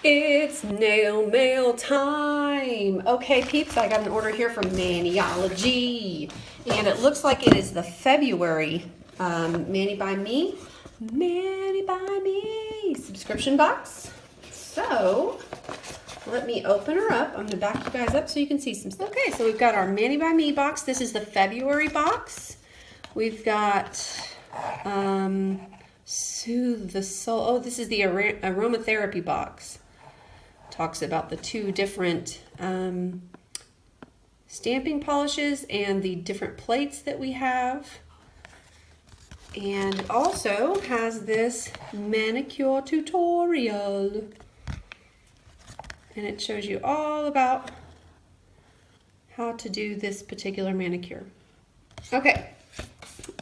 It's nail mail time. Okay, peeps, I got an order here from Maniology, and it looks like it is the February Mani by Me subscription box. So let me open her up. I'm gonna back you guys up so you can see some stuff. Okay, so we've got our Mani by Me box. This is the February box. We've got Soothe the Soul. Oh, this is the aromatherapy box. Talks about the two different stamping polishes and the different plates that we have. And it also has this manicure tutorial. And it shows you all about how to do this particular manicure. Okay.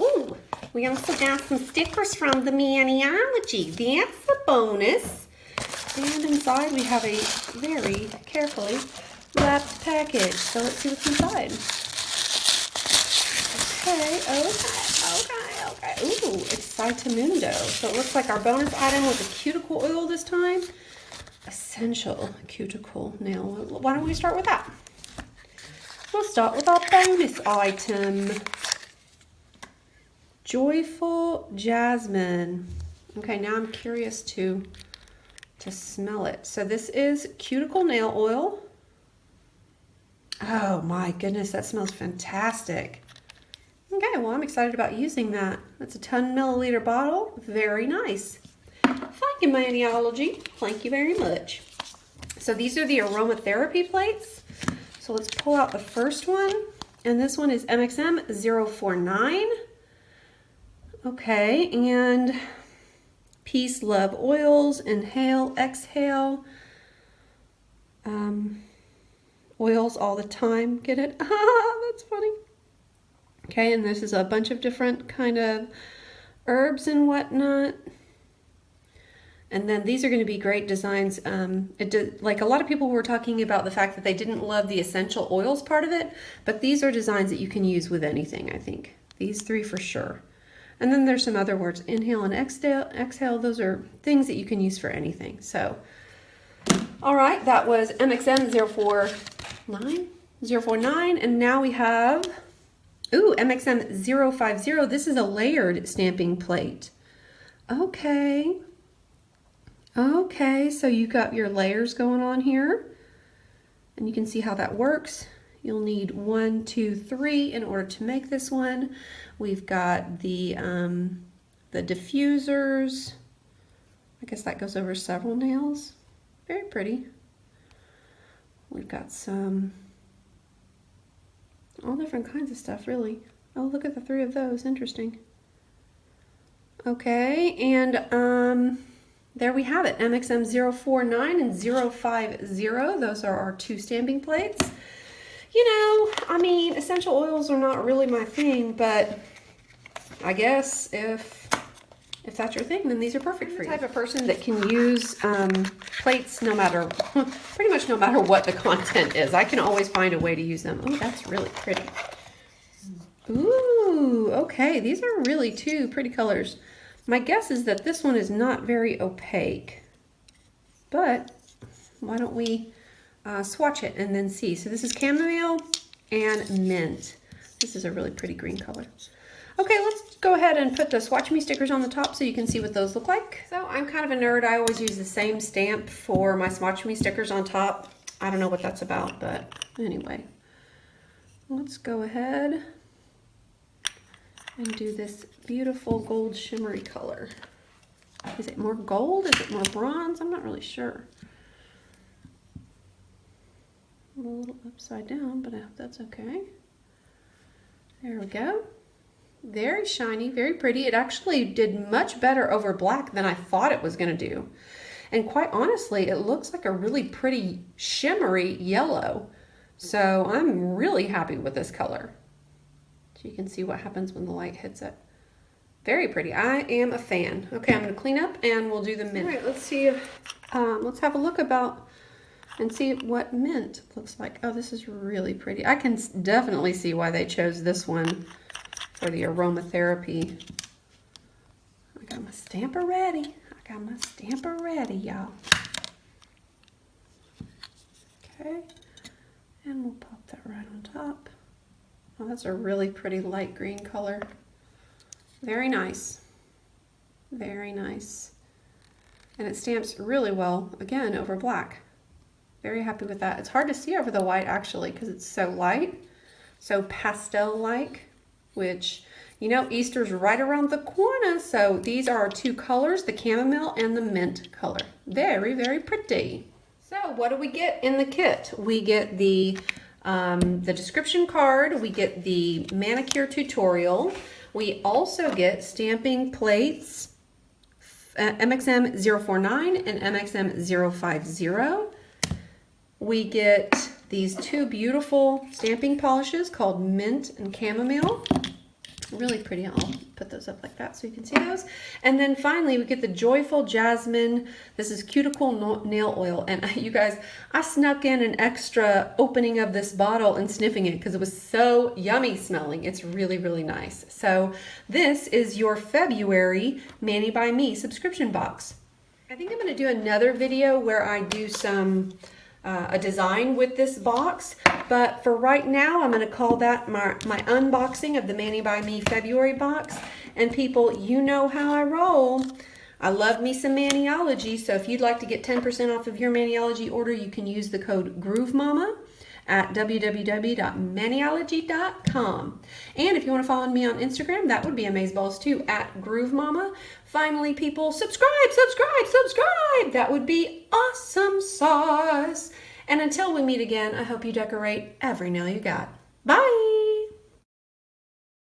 Ooh, we also got some stickers from the Maniology. That's a bonus. And inside we have a very carefully wrapped package. So let's see what's inside. Okay. Ooh, Excitamundo. So it looks like our bonus item was a cuticle oil this time. Essential cuticle nail oil. Why don't we start with that? We'll start with our bonus item. Joyful Jasmine. Okay, now I'm curious to smell it. So this is cuticle nail oil. Oh my goodness, that smells fantastic. Okay, well I'm excited about using that. That's a 10 milliliter bottle. Very nice. Thank you, Maniology. Thank you very much. So these are the aromatherapy plates. So let's pull out the first one. And this one is MXM049. Okay, and peace, love, oils, inhale, exhale. Oils all the time, get it? That's funny. Okay, and this is a bunch of different kind of herbs and whatnot. And then these are going to be great designs. Like a lot of people were talking about the fact that they didn't love the essential oils part of it, but these are designs that you can use with anything, I think. These three for sure. And then there's some other words, inhale and exhale. Those are things that you can use for anything. So, all right, that was MXM049, and now we have, ooh, MXM050. This is a layered stamping plate. Okay, so you got your layers going on here, and you can see how that works. You'll need 1, 2, 3 in order to make this one. We've got the diffusers. I guess that goes over several nails. Very pretty. We've got all different kinds of stuff, really. Oh, look at the 3 of those. Interesting. Okay, and there we have it. MXM049 and 050. Those are our 2 stamping plates. You know, I mean, essential oils are not really my thing, but I guess if that's your thing, then these are perfect for you. I'm the type of person that can use plates no matter, pretty much no matter what the content is. I can always find a way to use them. Oh, that's really pretty. Ooh, okay, these are really 2 pretty colors. My guess is that this one is not very opaque, but why don't we swatch it and then see. So this is chamomile and mint. This is a really pretty green color. Okay, let's go ahead and put the Swatch Me stickers on the top so you can see what those look like. So I'm kind of a nerd. I always use the same stamp for my Swatch Me stickers on top. I don't know what that's about, but anyway. Let's go ahead and do this beautiful gold shimmery color. Is it more gold? Is it more bronze? I'm not really sure. A little upside down, but I hope that's okay. There we go. Very shiny, very pretty. It actually did much better over black than I thought it was going to do. And quite honestly, it looks like a really pretty shimmery yellow. So I'm really happy with this color. So you can see what happens when the light hits it. Very pretty. I am a fan. Okay, I'm going to clean up and we'll do the mint. All right, let's see if, let's have a look about and see what mint looks like. Oh, this is really pretty. I can definitely see why they chose this one for the aromatherapy. I got my stamper ready. y'all. Okay, and we'll pop that right on top. Oh, that's a really pretty light green color. Very nice. Very nice. And it stamps really well, again, over black. Very happy with that. It's hard to see over the white actually because it's so light, so pastel-like, which, you know, Easter's right around the corner. So these are our two colors, the chamomile and the mint color. Very, very pretty. So what do we get in the kit? We get the description card, we get the manicure tutorial, we also get stamping plates, MXM049 and MXM050. We get these two beautiful stamping polishes called Mint and Chamomile. Really pretty. I'll put those up like that so you can see those. And then finally we get the Joyful Jasmine. This is cuticle nail oil. And you guys, I snuck in an extra opening of this bottle and sniffing it because it was so yummy smelling. It's really, really nice. So this is your February Mani by Me subscription box. I think I'm going to do another video where I do some a design with this box, but for right now I'm going to call that my unboxing of the Mani by Me February box. And people, you know how I roll. I love me some Maniology, so if you'd like to get 10% off of your Maniology order, you can use the code GROOVEMAMA at www.maniology.com. And if you want to follow me on Instagram, that would be amazeballs too, at GrooveMama. Finally, people, subscribe. That would be awesome sauce. And until we meet again, I hope you decorate every nail you got. Bye.